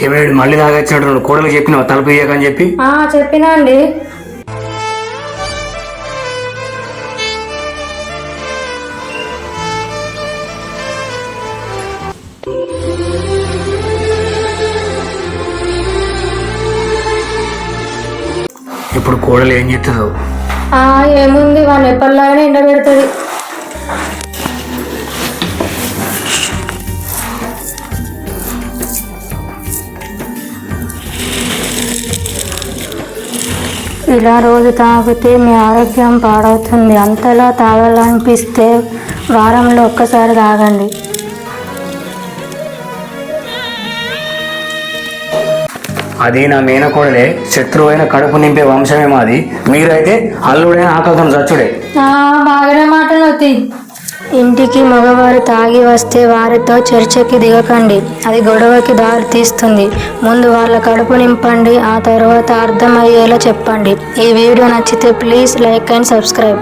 ఏమేడు మళ్ళీ తాగొచ్చినట్టు కోడలు చెప్పినావు తలుపు ఇయ్యకని చెప్పి. చెప్పినా అండి. ఇప్పుడు కోడలు ఏం చెప్తుందో. ఏముంది, వాళ్ళు ఎప్పటిలాగానే ఎండ పెడుతుంది. ఇలా రోజు తాగితే మీ ఆరోగ్యం పాడవుతుంది. అంతలా తాగాలనిపిస్తే వారంలో ఒక్కసారి తాగండి. అది నా మేనకోడలే, శత్రువైన కడుపు నింపే వంశమే మాది. మీరైతే అల్లుడైన ఆకలితో చచ్చుడే. బాగానే మాటలు అవుతాయి. ఇంటికి మగవారు తాగి వస్తే వారితో చర్చకి దిగకండి, అది గొడవకి దారి తీస్తుంది. ముందు వాళ్ళ కడుపు నింపండి, ఆ తర్వాత అర్థమయ్యేలా చెప్పండి. ఈ వీడియో నచ్చితే ప్లీజ్ లైక్ అండ్ సబ్స్క్రైబ్.